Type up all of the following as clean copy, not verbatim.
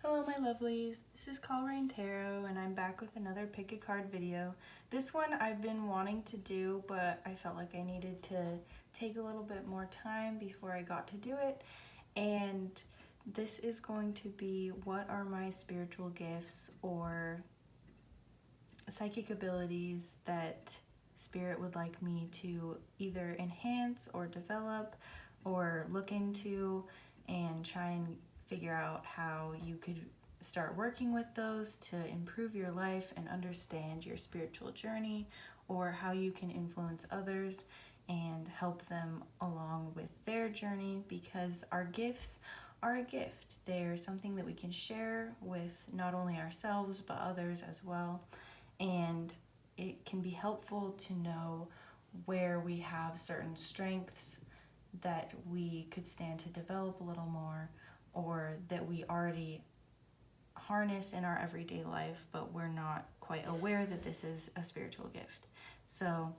Hello my lovelies, this is Call Rain Tarot and I'm back with another pick a card video. This one I've been wanting to do, but I felt like I needed to take a little bit more time before I got to do it. And this is going to be what are my spiritual gifts or psychic abilities that Spirit would like me to either enhance or develop or look into and try and figure out how you could start working with those to improve your life and understand your spiritual journey, or how you can influence others and help them along with their journey, because our gifts are a gift. They're something that we can share with not only ourselves but others as well, and it can be helpful to know where we have certain strengths that we could stand to develop a little more, or that we already harness in our everyday life, but we're not quite aware that this is a spiritual gift. So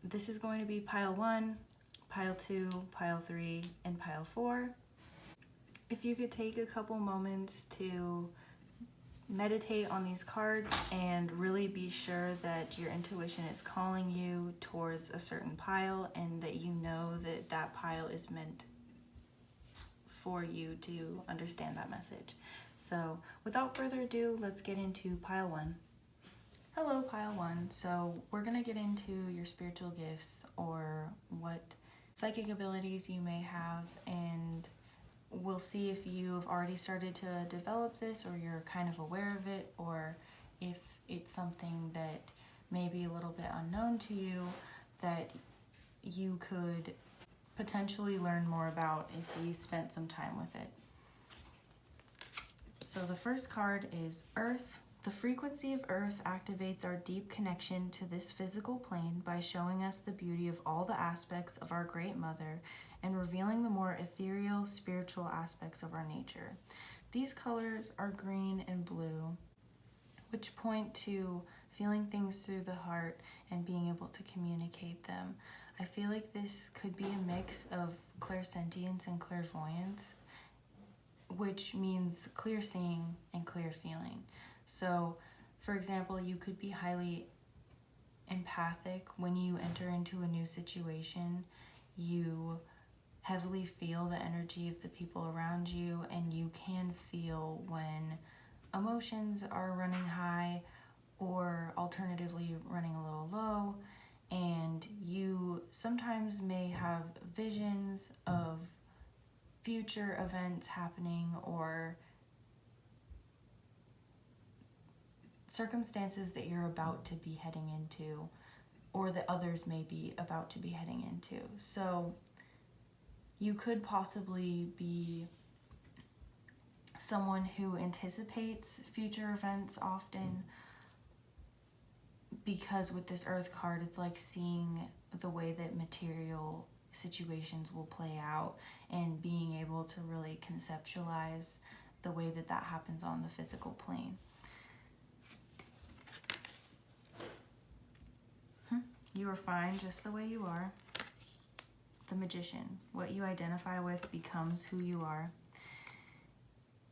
this is going to be pile 1, pile 2, pile 3, and pile 4. If you could take a couple moments to meditate on these cards and really be sure that your intuition is calling you towards a certain pile, and that you know that that pile is meant for you to understand that message. So without further ado, let's get into pile 1. Hello pile 1. So we're going to get into your spiritual gifts, or what psychic abilities you may have, and we'll see if you've already started to develop this, or you're kind of aware of it, or if it's something that may be a little bit unknown to you that you could potentially learn more about if you spent some time with it. So the first card is Earth. The frequency of Earth activates our deep connection to this physical plane by showing us the beauty of all the aspects of our Great Mother and revealing the more ethereal, spiritual aspects of our nature. These colors are green and blue, which point to feeling things through the heart and being able to communicate them. I feel like this could be a mix of clairsentience and clairvoyance, which means clear seeing and clear feeling. So, for example, you could be highly empathic when you enter into a new situation. You heavily feel the energy of the people around you, and you can feel when emotions are running high or alternatively running a little low, and you sometimes may have visions of future events happening, or circumstances that you're about to be heading into, or that others may be about to be heading into. So you could possibly be someone who anticipates future events often, because with this Earth card, it's like seeing the way that material situations will play out and being able to really conceptualize the way that that happens on the physical plane. You are fine just the way you are. The Magician. What you identify with becomes who you are.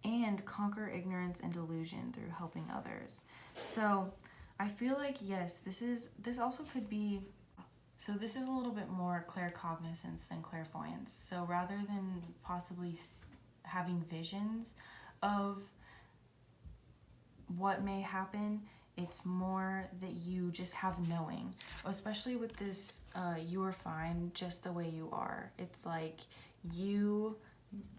And conquer ignorance and delusion through helping others. So I feel like, yes, this also could be, so this is a little bit more claircognizance than clairvoyance. So rather than possibly having visions of what may happen, it's more that you just have knowing. Especially with this, you are fine just the way you are. It's like you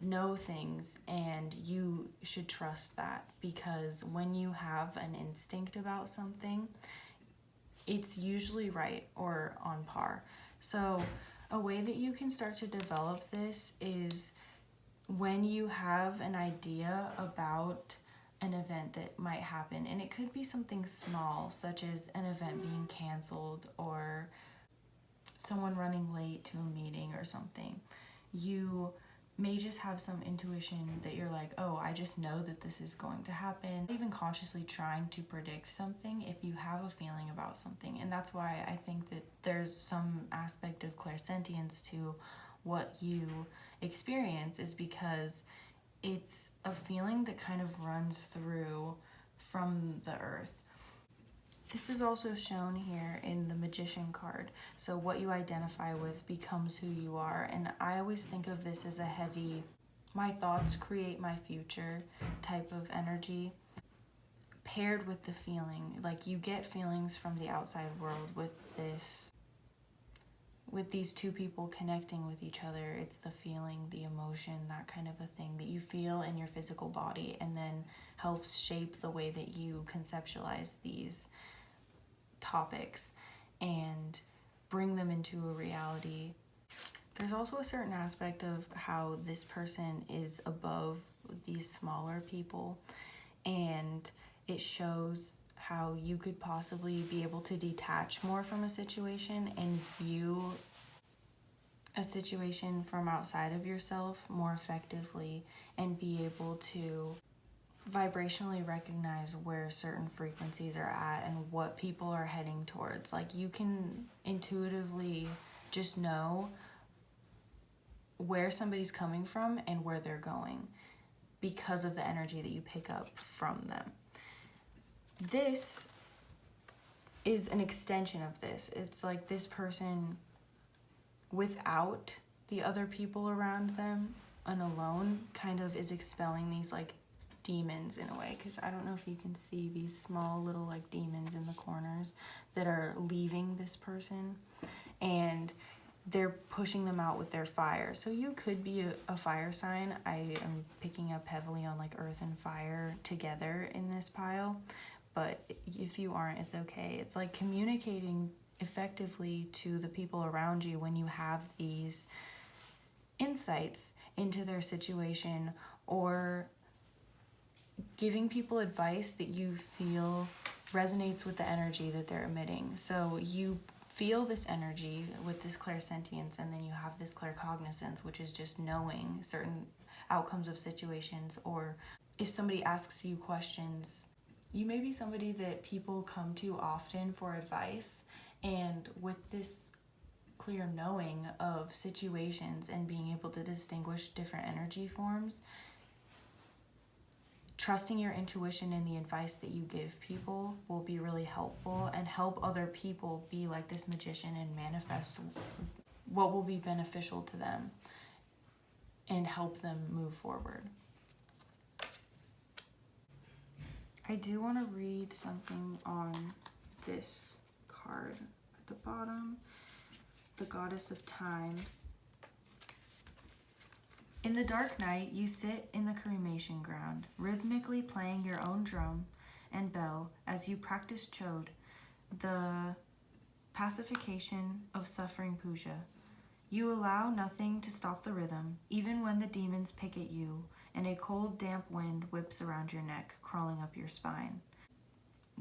know things and you should trust that, because when you have an instinct about something, it's usually right or on par. So a way that you can start to develop this is when you have an idea about an event that might happen, and it could be something small, such as an event being canceled or someone running late to a meeting or something. You may just have some intuition that you're like, oh, I just know that this is going to happen. Not even consciously trying to predict something, if you have a feeling about something. And that's why I think that there's some aspect of clairsentience to what you experience, is because it's a feeling that kind of runs through from the earth. This is also shown here in the Magician card. So what you identify with becomes who you are. And I always think of this as a heavy, my thoughts create my future type of energy, paired with the feeling. Like you get feelings from the outside world with these two people connecting with each other. It's the feeling, the emotion, that kind of a thing that you feel in your physical body, and then helps shape the way that you conceptualize these topics and bring them into a reality. There's also a certain aspect of how this person is above these smaller people, and it shows how you could possibly be able to detach more from a situation and view a situation from outside of yourself more effectively, and be able to vibrationally recognize where certain frequencies are at and what people are heading towards. Like you can intuitively just know where somebody's coming from and where they're going because of the energy that you pick up from them. This is an extension of this. It's like this person, without the other people around them and alone, kind of is expelling these like demons in a way, because I don't know if you can see these small little like demons in the corners that are leaving this person, and they're pushing them out with their fire. So you could be a fire sign. I am picking up heavily on like earth and fire together in this pile, but if you aren't, it's okay. It's like communicating effectively to the people around you when you have these insights into their situation, or giving people advice that you feel resonates with the energy that they're emitting. So you feel this energy with this clairsentience, and then you have this claircognizance, which is just knowing certain outcomes of situations. Or if somebody asks you questions, you may be somebody that people come to often for advice, and with this clear knowing of situations and being able to distinguish different energy forms, trusting your intuition and the advice that you give people will be really helpful, and help other people be like this magician and manifest what will be beneficial to them and help them move forward. I do want to read something on this card at the bottom, the Goddess of Time. In the dark night, you sit in the cremation ground, rhythmically playing your own drum and bell as you practice chod, the pacification of suffering puja. You allow nothing to stop the rhythm, even when the demons pick at you and a cold, damp wind whips around your neck, crawling up your spine.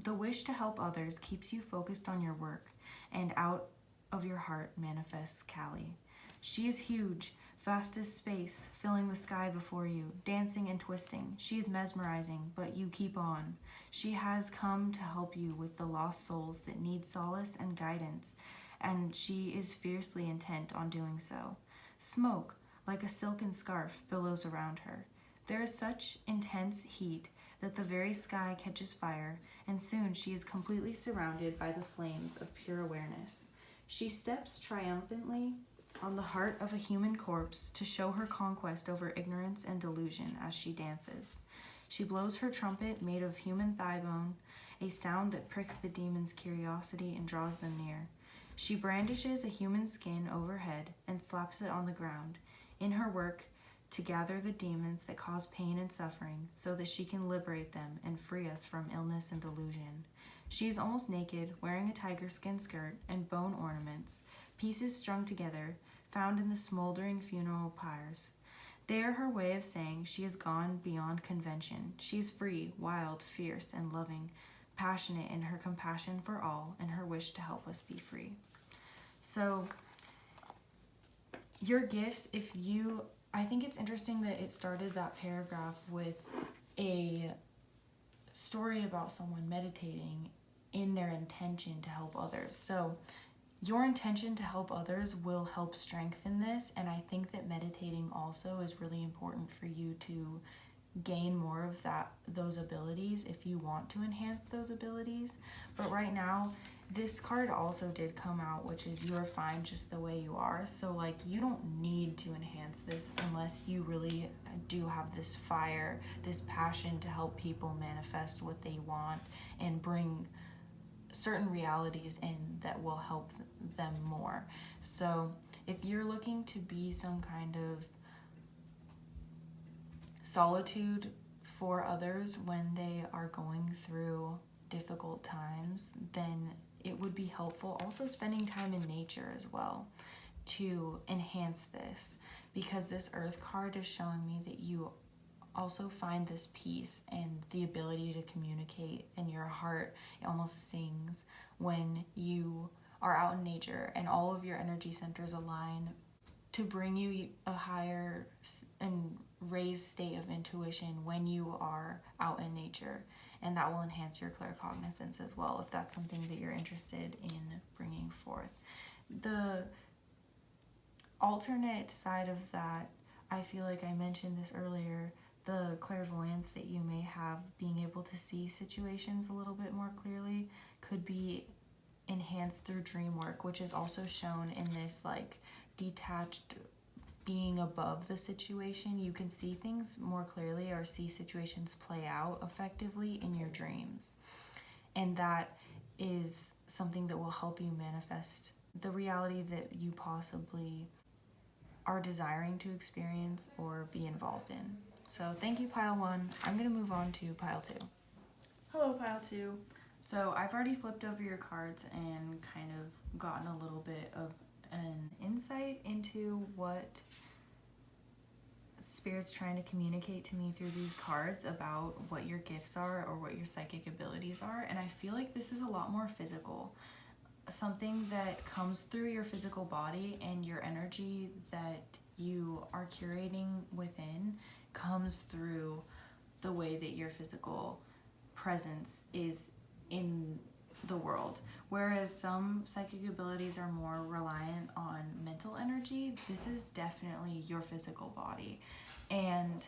The wish to help others keeps you focused on your work, and out of your heart manifests Kali. She is huge, vast as space, filling the sky before you, dancing and twisting. She is mesmerizing, but you keep on. She has come to help you with the lost souls that need solace and guidance, and she is fiercely intent on doing so. Smoke, like a silken scarf, billows around her. There is such intense heat that the very sky catches fire, and soon she is completely surrounded by the flames of pure awareness. She steps triumphantly on the heart of a human corpse to show her conquest over ignorance and delusion as she dances. She blows her trumpet made of human thigh bone, a sound that pricks the demon's curiosity and draws them near. She brandishes a human skin overhead and slaps it on the ground, in her work to gather the demons that cause pain and suffering so that she can liberate them and free us from illness and delusion. She is almost naked, wearing a tiger skin skirt and bone ornaments, pieces strung together, found in the smoldering funeral pyres. They are her way of saying she has gone beyond convention. She is free, wild, fierce, and loving, passionate in her compassion for all and her wish to help us be free. So, your gifts, I think it's interesting that it started that paragraph with a story about someone meditating in their intention to help others. So your intention to help others will help strengthen this, and I think that meditating also is really important for you to gain more of those abilities if you want to enhance those abilities. But right now, this card also did come out, which is you're fine just the way you are. So like, you don't need to enhance this unless you really do have this fire, this passion to help people manifest what they want and bring certain realities in that will help them more. So if you're looking to be some kind of solitude for others when they are going through difficult times, then it would be helpful also spending time in nature as well to enhance this, because this earth card is showing me that you also find this peace and the ability to communicate, and your heart almost sings when you are out in nature and all of your energy centers align to bring you a higher and raised state of intuition when you are out in nature. And that will enhance your claircognizance as well, if that's something that you're interested in bringing forth. The alternate side of that, I feel like I mentioned this earlier, the clairvoyance that you may have, being able to see situations a little bit more clearly, could be enhanced through dream work, which is also shown in this like detached being above the situation. You can see things more clearly or see situations play out effectively in your dreams. And that is something that will help you manifest the reality that you possibly are desiring to experience or be involved in. So thank you, pile 1. I'm going to move on to pile 2. Hello, pile 2. So I've already flipped over your cards and kind of gotten a little bit of an insight into what Spirit's trying to communicate to me through these cards about what your gifts are or what your psychic abilities are. And I feel like this is a lot more physical, something that comes through your physical body, and your energy that you are curating within comes through the way that your physical presence is in the world. Whereas some psychic abilities are more reliant on mental energy, this is definitely your physical body. And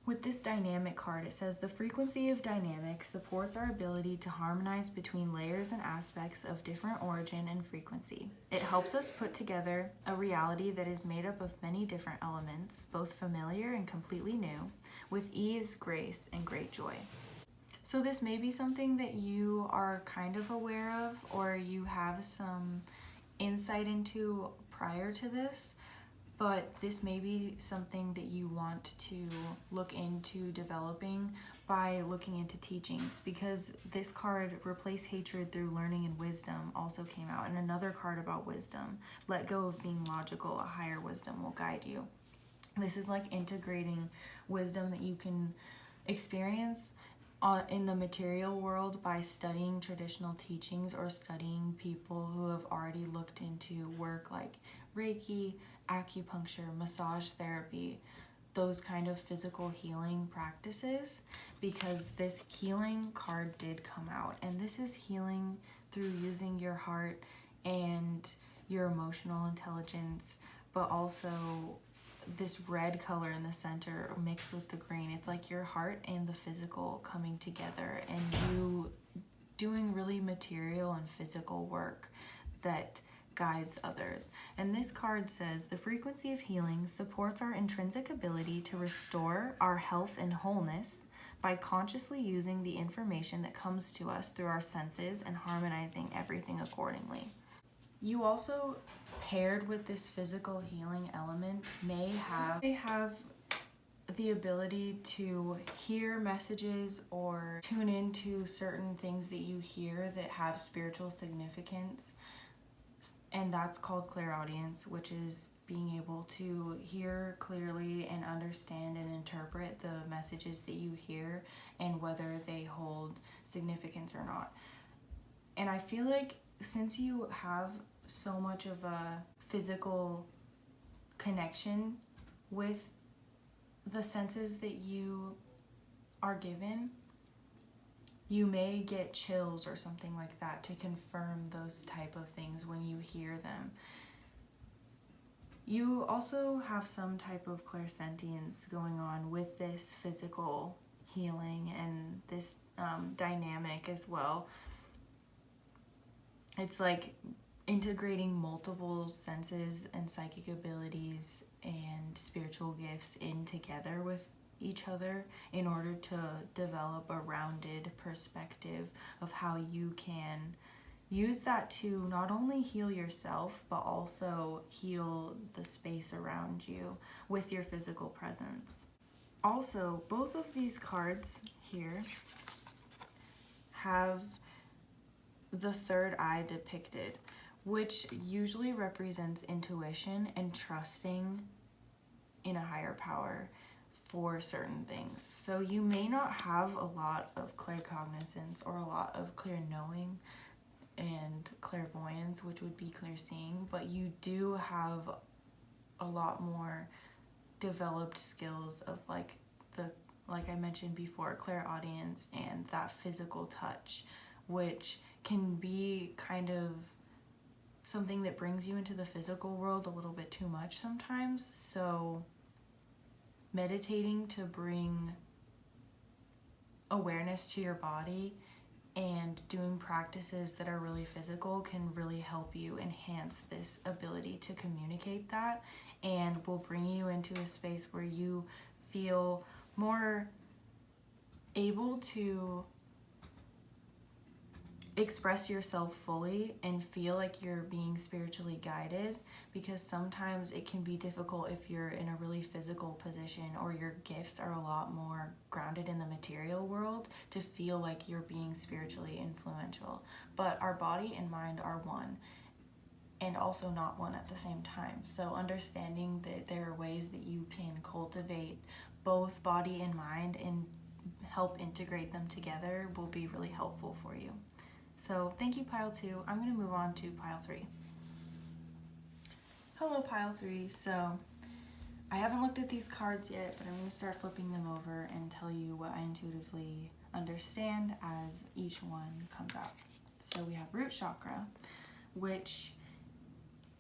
with this dynamic card, it says the frequency of dynamic supports our ability to harmonize between layers and aspects of different origin and frequency. It helps us put together a reality that is made up of many different elements, both familiar and completely new, with ease, grace, and great joy. So this may be something that you are kind of aware of, or you have some insight into prior to this, but this may be something that you want to look into developing by looking into teachings, because this card, Replace Hatred Through Learning and Wisdom, also came out, and another card about wisdom. Let go of being logical, a higher wisdom will guide you. This is like integrating wisdom that you can experience in the material world by studying traditional teachings or studying people who have already looked into work like Reiki, acupuncture, massage therapy, those kind of physical healing practices, because this healing card did come out, and this is healing through using your heart and your emotional intelligence, but also this red color in the center mixed with the green. It's like your heart and the physical coming together, and you doing really material and physical work that guides others. And this card says the frequency of healing supports our intrinsic ability to restore our health and wholeness by consciously using the information that comes to us through our senses and harmonizing everything accordingly. You also, paired with this physical healing element, may have the ability to hear messages or tune into certain things that you hear that have spiritual significance. And that's called clairaudience, which is being able to hear clearly and understand and interpret the messages that you hear and whether they hold significance or not. And I feel like since you have so much of a physical connection with the senses that you are given, you may get chills or something like that to confirm those type of things when you hear them. You also have some type of clairsentience going on with this physical healing and this dynamic as well. It's like integrating multiple senses and psychic abilities and spiritual gifts in together with each other in order to develop a rounded perspective of how you can use that to not only heal yourself but also heal the space around you with your physical presence. Also, both of these cards here have the third eye depicted, which usually represents intuition and trusting in a higher power for certain things. So you may not have a lot of claircognizance or a lot of clear knowing and clairvoyance, which would be clear seeing, but you do have a lot more developed skills of like I mentioned before, clairaudience and that physical touch, which can be kind of something that brings you into the physical world a little bit too much sometimes. So meditating to bring awareness to your body and doing practices that are really physical can really help you enhance this ability to communicate that, and will bring you into a space where you feel more able to express yourself fully and feel like you're being spiritually guided, because sometimes it can be difficult if you're in a really physical position or your gifts are a lot more grounded in the material world to feel like you're being spiritually influential. But our body and mind are one, and also not one at the same time. So understanding that there are ways that you can cultivate both body and mind and help integrate them together will be really helpful for you. So thank you, pile 2. I'm going to move on to pile 3. Hello, pile 3. So I haven't looked at these cards yet, but I'm going to start flipping them over and tell you what I intuitively understand as each one comes out. So we have root chakra, which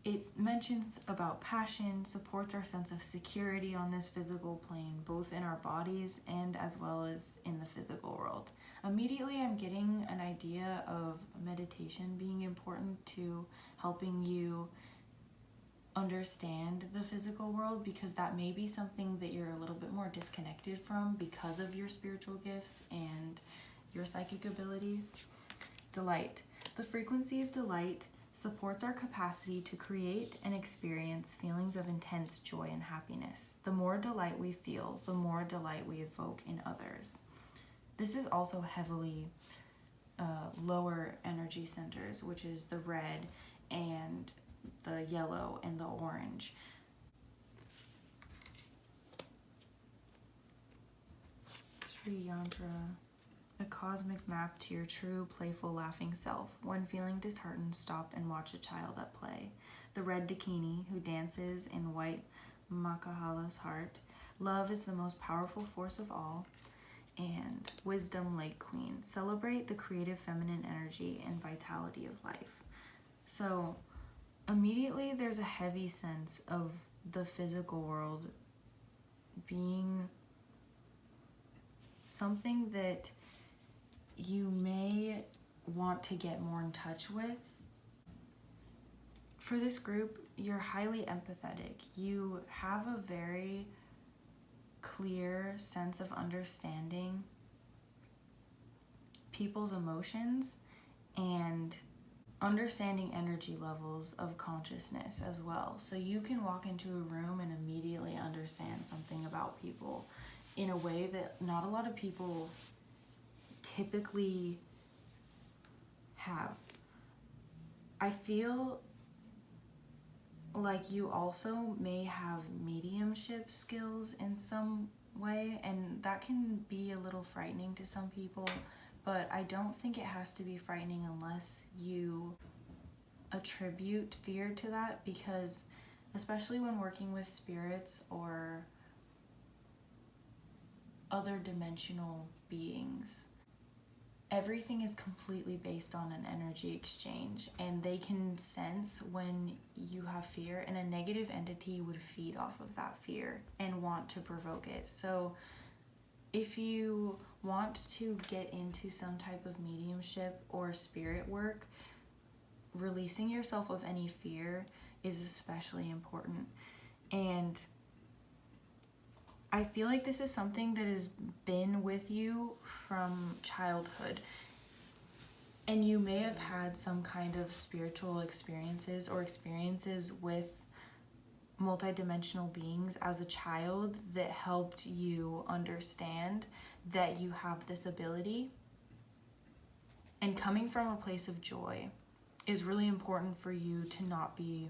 it mentions about passion, supports our sense of security on this physical plane, both in our bodies and as well as in the physical world. Immediately, I'm getting an idea of meditation being important to helping you understand the physical world, because that may be something that you're a little bit more disconnected from because of your spiritual gifts and your psychic abilities. Delight. The frequency of delight supports our capacity to create and experience feelings of intense joy and happiness. The more delight we feel, the more delight we evoke in others. This is also heavily lower energy centers, which is the red and the yellow and the orange. Sri Yantra. A cosmic map to your true, playful, laughing self. When feeling disheartened, stop and watch a child at play. The red Dakini, who dances in white Makahala's heart. Love is the most powerful force of all. And Wisdom Lake Queen. Celebrate the creative feminine energy and vitality of life. So immediately there's a heavy sense of the physical world being something that you may want to get more in touch with. For this group, you're highly empathetic. You have a very clear sense of understanding people's emotions and understanding energy levels of consciousness as well. So you can walk into a room and immediately understand something about people in a way that not a lot of people typically have. I feel like you also may have mediumship skills in some way, and that can be a little frightening to some people, but I don't think it has to be frightening unless you attribute fear to that, because especially when working with spirits or other dimensional beings, everything is completely based on an energy exchange, and they can sense when you have fear, and a negative entity would feed off of that fear and want to provoke it. So if you want to get into some type of mediumship or spirit work, releasing yourself of any fear is especially important. And I feel like this is something that has been with you from childhood. And you may have had some kind of spiritual experiences or experiences with multidimensional beings as a child that helped you understand that you have this ability. And coming from a place of joy is really important for you to not be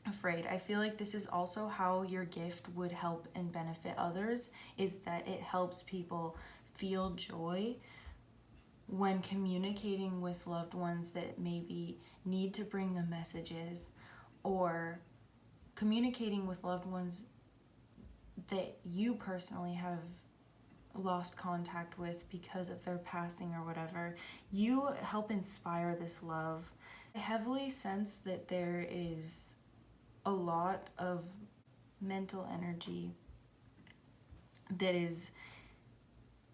afraid. I feel like this is also how your gift would help and benefit others, is that it helps people feel joy when communicating with loved ones that maybe need to bring them messages, or communicating with loved ones that you personally have lost contact with because of their passing or whatever. You help inspire this love. I heavily sense that there is a lot of mental energy that is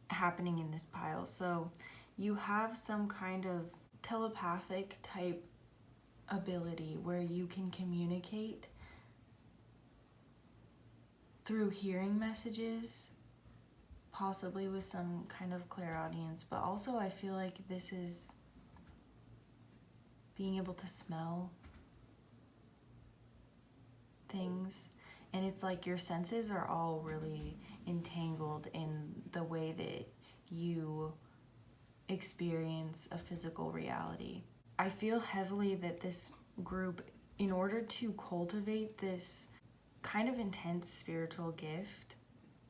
happening in this pile. So you have some kind of telepathic type ability where you can communicate through hearing messages, possibly with some kind of clairaudience, but also I feel like this is being able to smell things, and it's like your senses are all really entangled in the way that you experience a physical reality. I feel heavily that this group, in order to cultivate this kind of intense spiritual gift,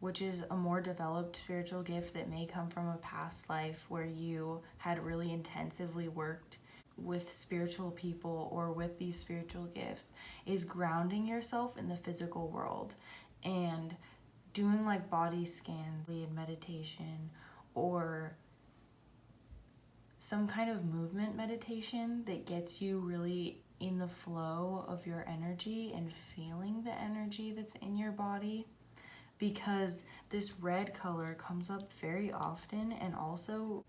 which is a more developed spiritual gift that may come from a past life where you had really intensively worked with spiritual people or with these spiritual gifts, is grounding yourself in the physical world and doing like body scans and meditation, or some kind of movement meditation that gets you really in the flow of your energy and feeling the energy that's in your body. Because this red color comes up very often, and also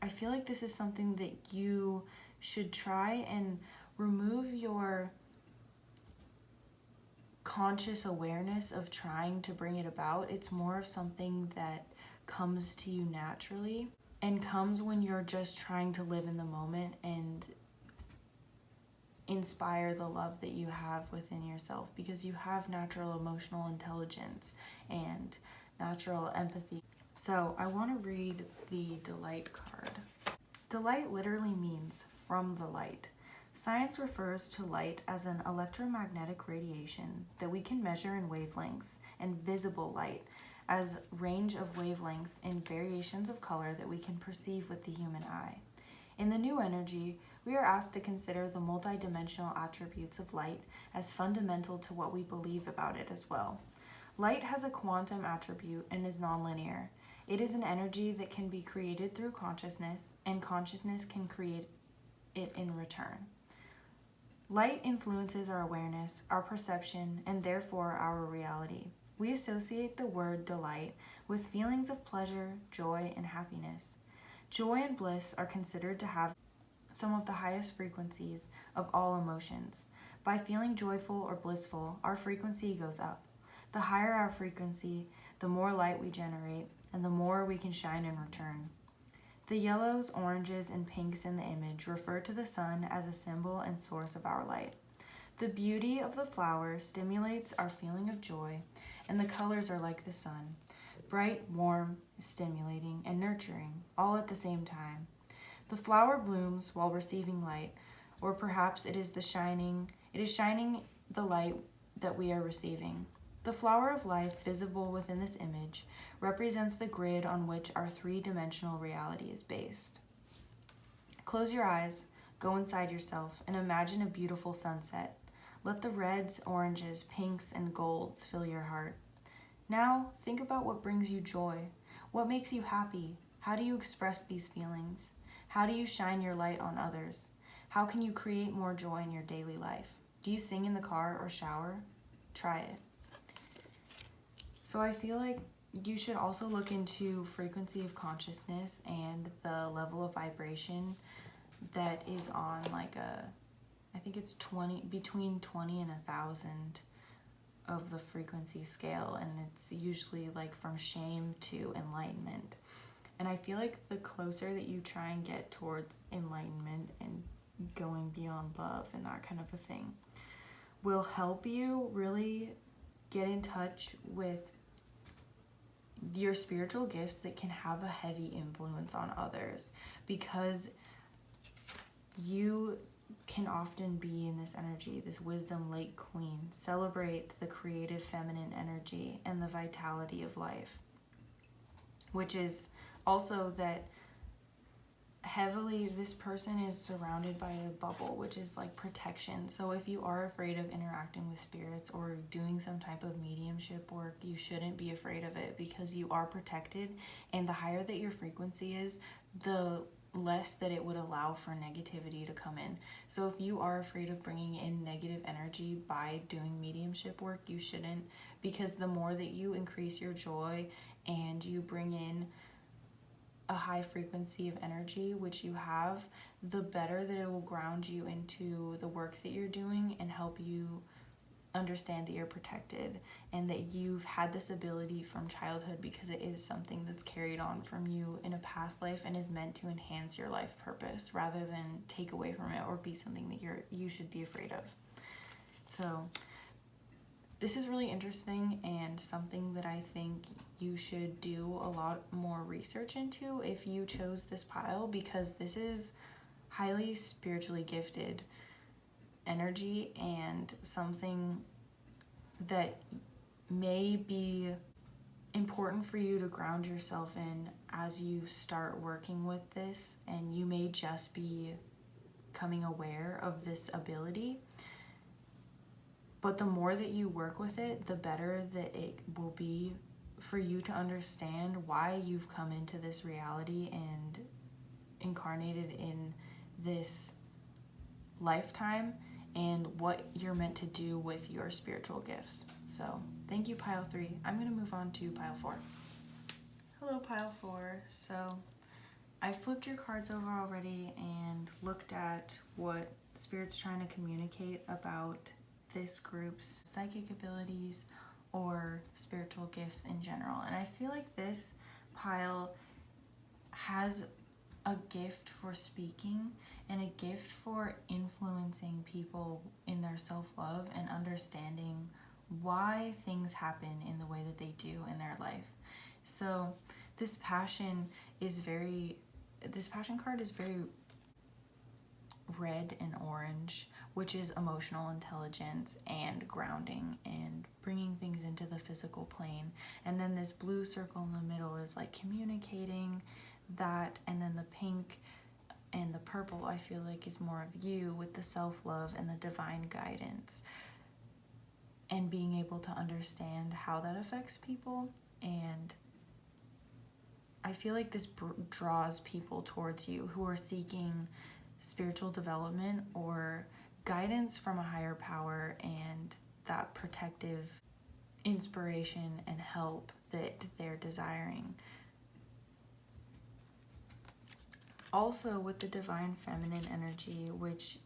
I feel like this is something that you should try and remove your conscious awareness of trying to bring it about. It's more of something that comes to you naturally and comes when you're just trying to live in the moment and inspire the love that you have within yourself, because you have natural emotional intelligence and natural empathy. So I want to read the delight card. Delight literally means from the light. Science refers to light as an electromagnetic radiation that we can measure in wavelengths, and visible light as range of wavelengths in variations of color that we can perceive with the human eye. In the new energy, we are asked to consider the multidimensional attributes of light as fundamental to what we believe about it as well. Light has a quantum attribute and is nonlinear. It is an energy that can be created through consciousness, and consciousness can create it in return. Light influences our awareness, our perception, and therefore our reality. We associate the word delight with feelings of pleasure, joy, and happiness. Joy and bliss are considered to have some of the highest frequencies of all emotions. By feeling joyful or blissful, our frequency goes up. The higher our frequency, the more light we generate, and the more we can shine in return. The yellows, oranges, and pinks in the image refer to the sun as a symbol and source of our light. The beauty of the flowers stimulates our feeling of joy, and the colors are like the sun, bright, warm, stimulating, and nurturing, all at the same time. The flower blooms while receiving light, or perhaps it is shining the light that we are receiving. The flower of life visible within this image represents the grid on which our three-dimensional reality is based. Close your eyes, go inside yourself, and imagine a beautiful sunset. Let the reds, oranges, pinks, and golds fill your heart. Now, think about what brings you joy. What makes you happy? How do you express these feelings? How do you shine your light on others? How can you create more joy in your daily life? Do you sing in the car or shower? Try it. So I feel like you should also look into frequency of consciousness and the level of vibration that is on like I think it's between 20 and 1,000 of the frequency scale, and it's usually like from shame to enlightenment. And I feel like the closer that you try and get towards enlightenment and going beyond love and that kind of a thing will help you really get in touch with your spiritual gifts that can have a heavy influence on others, because you can often be in this energy, this wisdom lake queen. Celebrate the creative feminine energy and the vitality of life, which is also that heavily this person is surrounded by a bubble, which is like protection. So if you are afraid of interacting with spirits or doing some type of mediumship work, you shouldn't be afraid of it, because you are protected, and the higher that your frequency is, the less that it would allow for negativity to come in. So if you are afraid of bringing in negative energy by doing mediumship work, you shouldn't, because the more that you increase your joy and you bring in a high frequency of energy, which you have, the better that it will ground you into the work that you're doing and help you understand that you're protected and that you've had this ability from childhood, because it is something that's carried on from you in a past life and is meant to enhance your life purpose rather than take away from it or be something that you should be afraid of. So this is really interesting and something that I think you should do a lot more research into if you chose this pile, because this is highly spiritually gifted energy and something that may be important for you to ground yourself in as you start working with this, and you may just be becoming aware of this ability. But the more that you work with it, the better that it will be for you to understand why you've come into this reality and incarnated in this lifetime and what you're meant to do with your spiritual gifts. So thank you, pile 3. I'm going to move on to pile 4. Hello, pile 4. So I flipped your cards over already and looked at what Spirit's trying to communicate about this group's psychic abilities or spiritual gifts in general. And I feel like this pile has a gift for speaking and a gift for influencing people in their self-love and understanding why things happen in the way that they do in their life. So this passion card is very red and orange, which is emotional intelligence and grounding and bringing things into the physical plane. And then this blue circle in the middle is like communicating that, and then the pink and the purple I feel like is more of you with the self-love and the divine guidance and being able to understand how that affects people. And I feel like this draws people towards you who are seeking spiritual development or guidance from a higher power and that protective inspiration and help that they're desiring. Also with the divine feminine energy, which,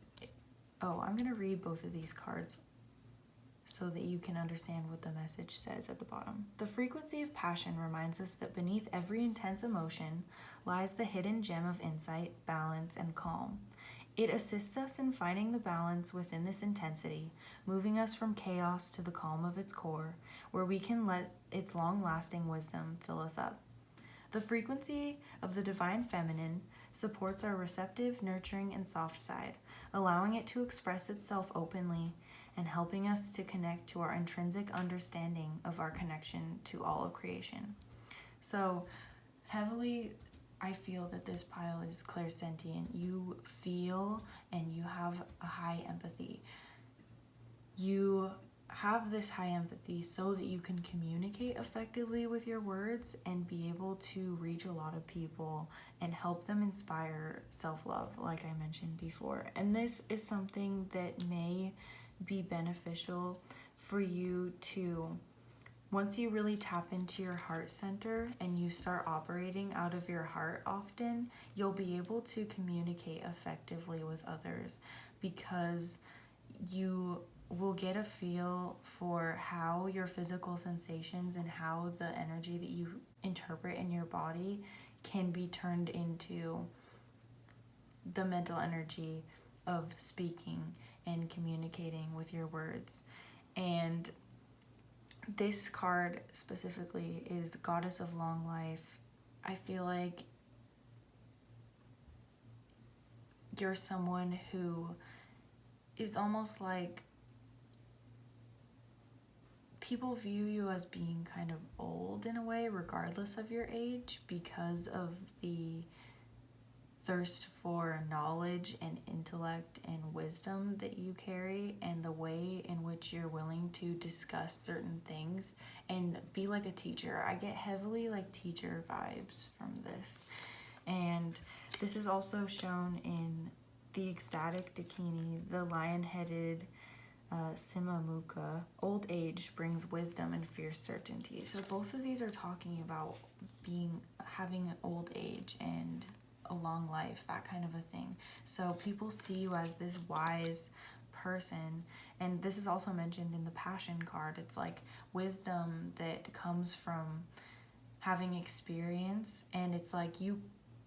I'm going to read both of these cards so that you can understand what the message says at the bottom. The frequency of passion reminds us that beneath every intense emotion lies the hidden gem of insight, balance, and calm. It assists us in finding the balance within this intensity, moving us from chaos to the calm of its core, where we can let its long-lasting wisdom fill us up. The frequency of the divine feminine supports our receptive, nurturing, and soft side, allowing it to express itself openly and helping us to connect to our intrinsic understanding of our connection to all of creation. So heavily, I feel that this pile is clairsentient. You feel and you have a high empathy. You have this high empathy so that you can communicate effectively with your words and be able to reach a lot of people and help them inspire self-love, like I mentioned before. And this is something that may be beneficial for you to, once you really tap into your heart center and you start operating out of your heart often, you'll be able to communicate effectively with others, because you will get a feel for how your physical sensations and how the energy that you interpret in your body can be turned into the mental energy of speaking and communicating with your words. And this card specifically is Goddess of Long Life. I feel like you're someone who is almost like, people view you as being kind of old in a way, regardless of your age, because of the thirst for knowledge and intellect and wisdom that you carry, and the way in which you're willing to discuss certain things and be like a teacher. I get heavily like teacher vibes from this. And this is also shown in the ecstatic Dakini, the lion-headed Simamuka. Old age brings wisdom and fierce certainty. So both of these are talking about having an old age and a long life, that kind of a thing. So people see you as this wise person. And this is also mentioned in the Passion card. It's like wisdom that comes from having experience, and it's like you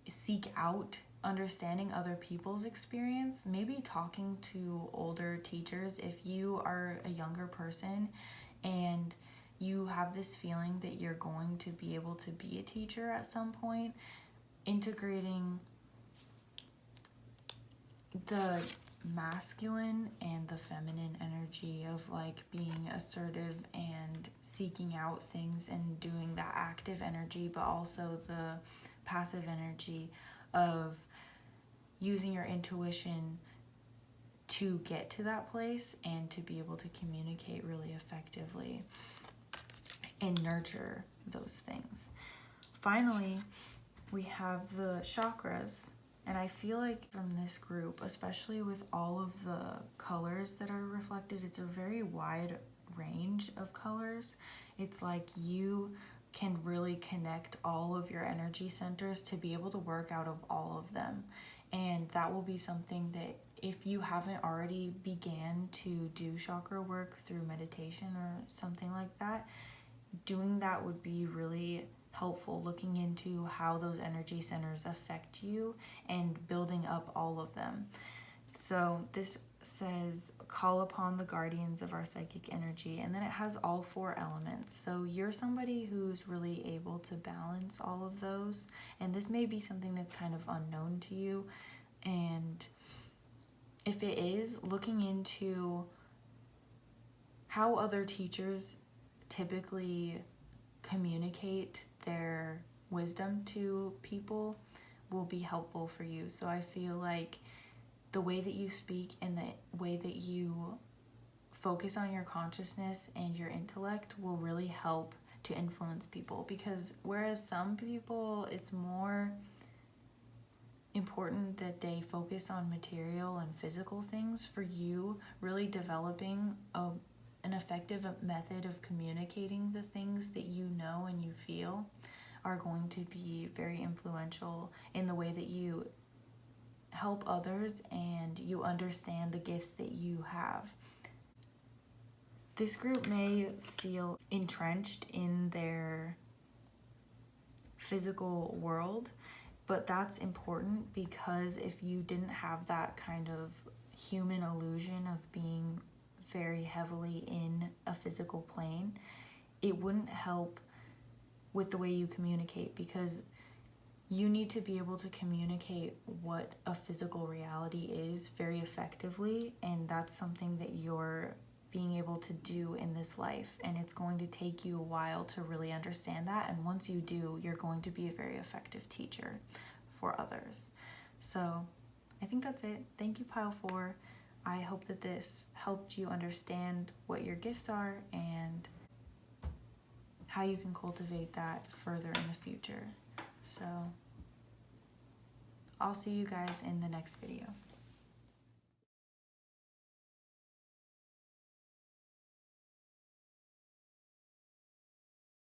seek out understanding other people's experience, maybe talking to older teachers if you are a younger person and you have this feeling that you're going to be able to be a teacher at some point. Integrating the masculine and the feminine energy of like being assertive and seeking out things and doing that active energy, but also the passive energy of using your intuition to get to that place and to be able to communicate really effectively and nurture those things. Finally, we have the chakras, and I feel like from this group, especially with all of the colors that are reflected, it's a very wide range of colors. It's like you can really connect all of your energy centers to be able to work out of all of them. And that will be something that if you haven't already began to do chakra work through meditation or something like that, doing that would be really helpful, looking into how those energy centers affect you and building up all of them. So this says, call upon the guardians of our psychic energy, and then it has all 4 elements. So you're somebody who's really able to balance all of those, and this may be something that's kind of unknown to you. And if it is, looking into how other teachers typically communicate their wisdom to people will be helpful for you. So I feel like the way that you speak and the way that you focus on your consciousness and your intellect will really help to influence people, because whereas some people, it's more important that they focus on material and physical things, for you, really developing an effective method of communicating the things that you know and you feel are going to be very influential in the way that you help others and you understand the gifts that you have. This group may feel entrenched in their physical world, but that's important, because if you didn't have that kind of human illusion of being very heavily in a physical plane, it wouldn't help with the way you communicate, because you need to be able to communicate what a physical reality is very effectively, and that's something that you're being able to do in this life, and it's going to take you a while to really understand that, and once you do, you're going to be a very effective teacher for others. So I think that's it. Thank you, Pile 4. I hope that this helped you understand what your gifts are and how you can cultivate that further in the future. So I'll see you guys in the next video.